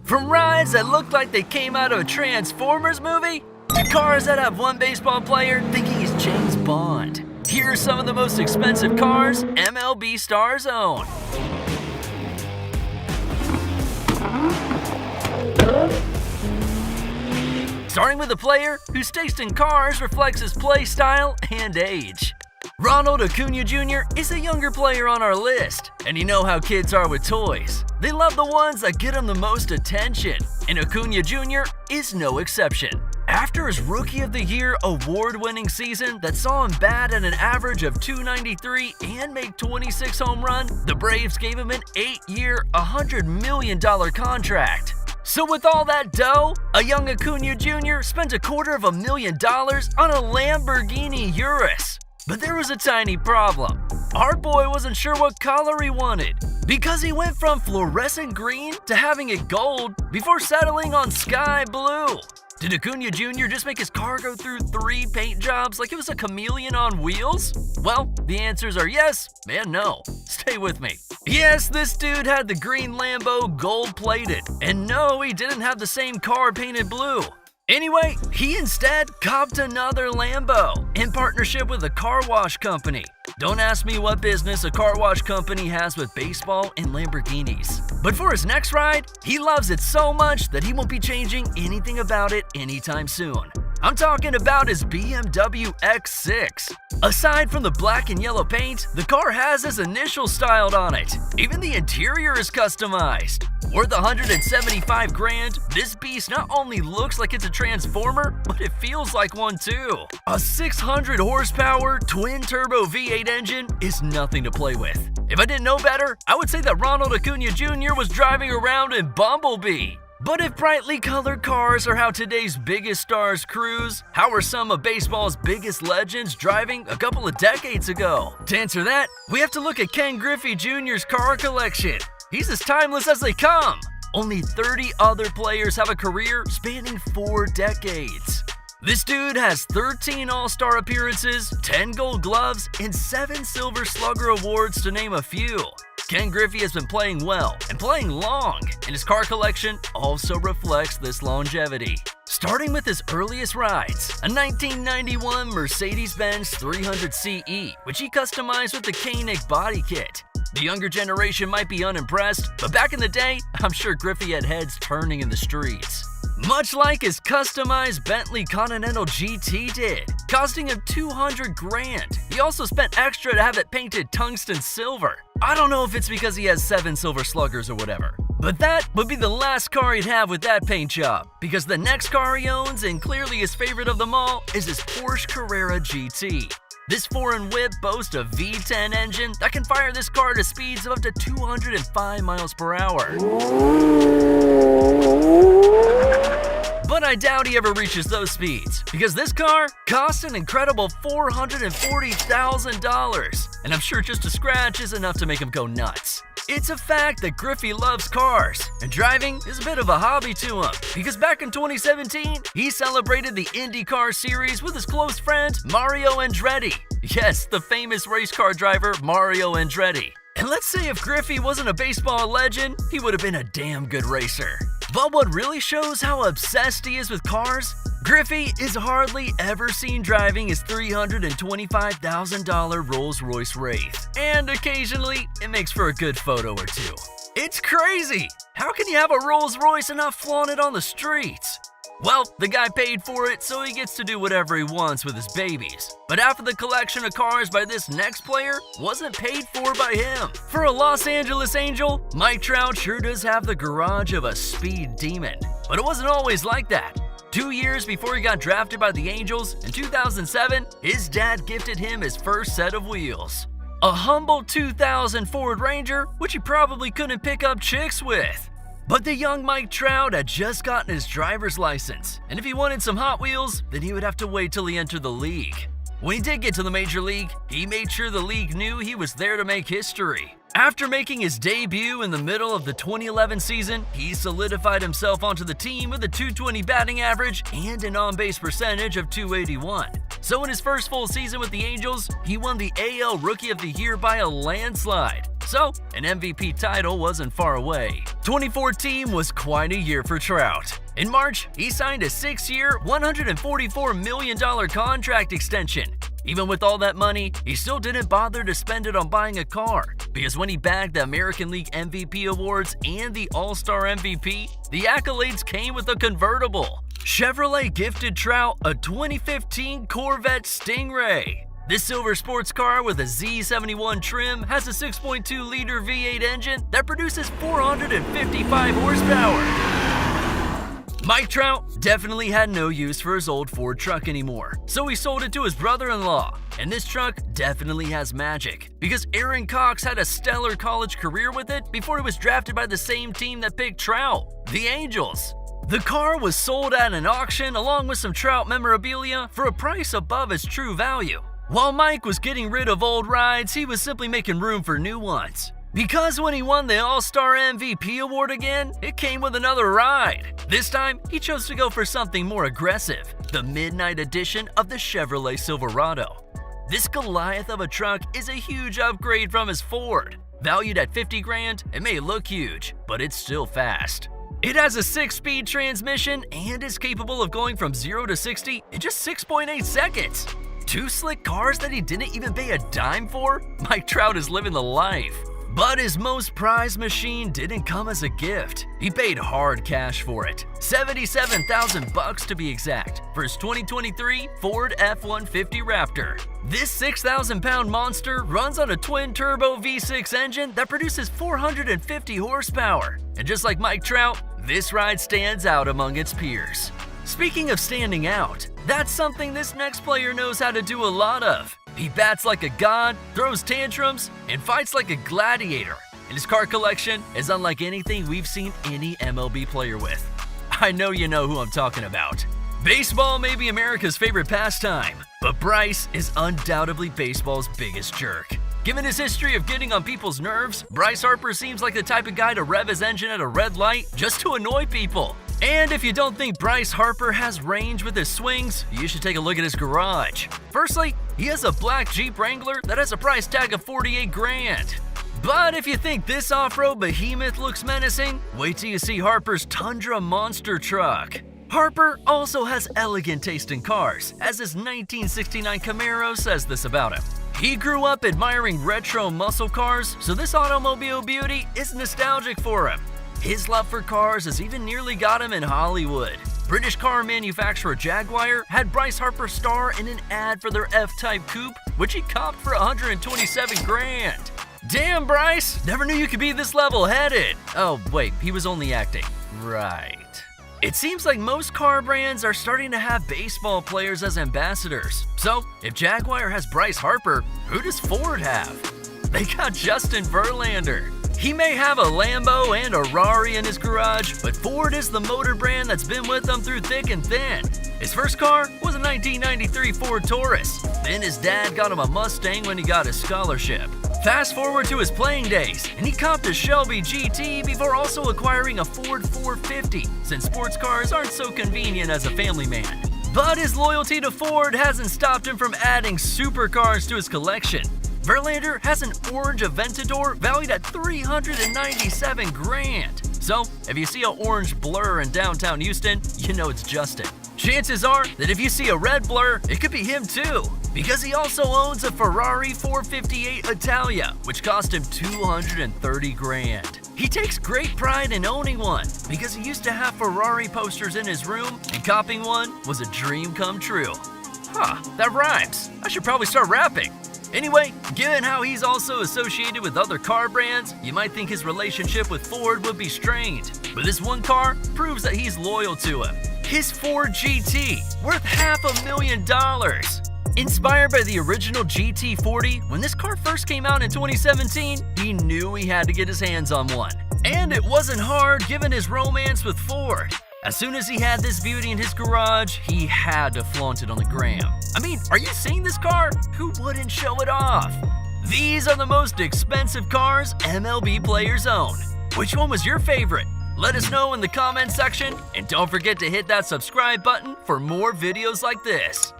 From rides that looked like they came out of a Transformers movie, to cars that have one baseball player thinking he's James Bond. Here are some of the most expensive cars MLB stars own. Starting with a player whose taste in cars reflects his play style and age. Ronald Acuna Jr. is a younger player on our list, and you know how kids are with toys. They love the ones that get them the most attention, and Acuna Jr. is no exception. After his Rookie of the Year award-winning season that saw him bat at an average of .293 and make 26 home runs, the Braves gave him an 8-year, $100 million contract. So with all that dough, a young Acuna Jr. spent $250,000 on a Lamborghini Urus. But there was a tiny problem. Our boy wasn't sure what color he wanted, because he went from fluorescent green to having it gold before settling on sky blue. Did Acuna Jr. just make his car go through 3 paint jobs like it was a chameleon on wheels? Well, the answers are yes and no. Stay with me. Yes, this dude had the green Lambo gold-plated, and no, he didn't have the same car painted blue. Anyway, he instead copped another Lambo in partnership with a car wash company. Don't ask me what business a car wash company has with baseball and Lamborghinis. But for his next ride, he loves it so much that he won't be changing anything about it anytime soon. I'm talking about his BMW X6. Aside from the black and yellow paint, the car has his initials styled on it. Even the interior is customized. Worth $175,000, this beast not only looks like it's a Transformer, but it feels like one too. A 600 horsepower twin-turbo V8 engine is nothing to play with. If I didn't know better, I would say that Ronald Acuna Jr. was driving around in Bumblebee. But if brightly colored cars are how today's biggest stars cruise, how are some of baseball's biggest legends driving a couple of decades ago? To answer that, we have to look at Ken Griffey Jr.'s car collection. He's as timeless as they come. Only 30 other players have a career spanning 4 decades. This dude has 13 All-Star appearances, 10 Gold Gloves, and 7 Silver Slugger awards to name a few. Ken Griffey has been playing well and playing long, and his car collection also reflects this longevity. Starting with his earliest rides, a 1991 Mercedes-Benz 300 CE, which he customized with the Koenig body kit. The younger generation might be unimpressed, but back in the day, I'm sure Griffey had heads turning in the streets. Much like his customized Bentley Continental GT did, costing him $200,000. He also spent extra to have it painted tungsten silver. I don't know if it's because he has 7 Silver Sluggers or whatever, but that would be the last car he'd have with that paint job, because the next car he owns, and clearly his favorite of them all, is his Porsche Carrera GT. This foreign whip boasts a V10 engine that can fire this car to speeds of up to 205 miles per hour. But I doubt he ever reaches those speeds, because this car costs an incredible $440,000, and I'm sure just a scratch is enough to make him go nuts. It's a fact that Griffey loves cars, and driving is a bit of a hobby to him, because back in 2017, he celebrated the IndyCar series with his close friend Mario Andretti. Yes, the famous race car driver Mario Andretti. And let's say if Griffey wasn't a baseball legend, he would have been a damn good racer. But what really shows how obsessed he is with cars? Griffey is hardly ever seen driving his $325,000 Rolls-Royce Wraith. And occasionally, it makes for a good photo or two. It's crazy! How can you have a Rolls-Royce and not flaunt it on the streets? Well, the guy paid for it, so he gets to do whatever he wants with his babies. But half of the collection of cars by this next player wasn't paid for by him. For a Los Angeles Angel, Mike Trout sure does have the garage of a speed demon. But it wasn't always like that. 2 years before he got drafted by the Angels, in 2007, his dad gifted him his first set of wheels. A humble 2000 Ford Ranger, which he probably couldn't pick up chicks with. But the young Mike Trout had just gotten his driver's license, and if he wanted some Hot Wheels, then he would have to wait till he entered the league. When he did get to the major league, he made sure the league knew he was there to make history. After making his debut in the middle of the 2011 season, he solidified himself onto the team with a .220 batting average and an on-base percentage of .281. So in his first full season with the Angels, he won the AL Rookie of the Year by a landslide. So, an MVP title wasn't far away. 2014 was quite a year for Trout. In March, he signed a 6-year, $144 million contract extension. Even with all that money, he still didn't bother to spend it on buying a car, because when he bagged the American League MVP awards and the All-Star MVP, the accolades came with a convertible. Chevrolet gifted Trout a 2015 Corvette Stingray. This silver sports car with a Z71 trim has a 6.2-liter V8 engine that produces 455 horsepower. Mike Trout definitely had no use for his old Ford truck anymore, so he sold it to his brother-in-law. And this truck definitely has magic, because Aaron Cox had a stellar college career with it before he was drafted by the same team that picked Trout, the Angels. The car was sold at an auction along with some Trout memorabilia for a price above its true value. While Mike was getting rid of old rides, he was simply making room for new ones. Because when he won the All-Star MVP award again, it came with another ride. This time, he chose to go for something more aggressive, the midnight edition of the Chevrolet Silverado. This Goliath of a truck is a huge upgrade from his Ford. Valued at $50 grand, it may look huge, but it's still fast. It has a 6-speed transmission and is capable of going from 0 to 60 in just 6.8 seconds. Two slick cars that he didn't even pay a dime for? Mike Trout is living the life. But his most prized machine didn't come as a gift. He paid hard cash for it, $77,000 to be exact, for his 2023 Ford F-150 Raptor. This 6,000-pound monster runs on a twin-turbo V6 engine that produces 450 horsepower. And just like Mike Trout, this ride stands out among its peers. Speaking of standing out, that's something this next player knows how to do a lot of. He bats like a god, throws tantrums, and fights like a gladiator. And his car collection is unlike anything we've seen any MLB player with. I know you know who I'm talking about. Baseball may be America's favorite pastime, but Bryce is undoubtedly baseball's biggest jerk. Given his history of getting on people's nerves, Bryce Harper seems like the type of guy to rev his engine at a red light just to annoy people. And if you don't think Bryce Harper has range with his swings, you should take a look at his garage. Firstly, he has a black Jeep Wrangler that has a price tag of 48 grand. But if you think this off-road behemoth looks menacing, wait till you see Harper's Tundra monster truck. Harper also has elegant taste in cars, as his 1969 Camaro says this about him. He grew up admiring retro muscle cars, so this automobile beauty is nostalgic for him. His love for cars has even nearly got him in Hollywood. British car manufacturer Jaguar had Bryce Harper star in an ad for their F-Type coupe, which he copped for 127 grand. Damn, Bryce! Never knew you could be this level-headed. Oh, wait, he was only acting. Right. It seems like most car brands are starting to have baseball players as ambassadors. So, if Jaguar has Bryce Harper, who does Ford have? They got Justin Verlander. He may have a Lambo and a Rari in his garage, but Ford is the motor brand that's been with him through thick and thin. His first car was a 1993 Ford Taurus. Then his dad got him a Mustang when he got his scholarship. Fast forward to his playing days, and he copped a Shelby GT before also acquiring a Ford 450, since sports cars aren't so convenient as a family man. But his loyalty to Ford hasn't stopped him from adding supercars to his collection. Verlander has an orange Aventador valued at 397 grand. So, if you see an orange blur in downtown Houston, you know it's Justin. Chances are that if you see a red blur, it could be him too, because he also owns a Ferrari 458 Italia, which cost him 230 grand. He takes great pride in owning one, because he used to have Ferrari posters in his room, and copping one was a dream come true. Huh, that rhymes. I should probably start rapping. Anyway, given how he's also associated with other car brands, you might think his relationship with Ford would be strained. But this one car proves that he's loyal to him. His Ford GT, worth $500,000. Inspired by the original GT40, when this car first came out in 2017, he knew he had to get his hands on one. And it wasn't hard given his romance with Ford. As soon as he had this beauty in his garage, he had to flaunt it on the gram. I mean, are you seeing this car? Who wouldn't show it off? These are the most expensive cars MLB players own. Which one was your favorite? Let us know in the comment section, and don't forget to hit that subscribe button for more videos like this.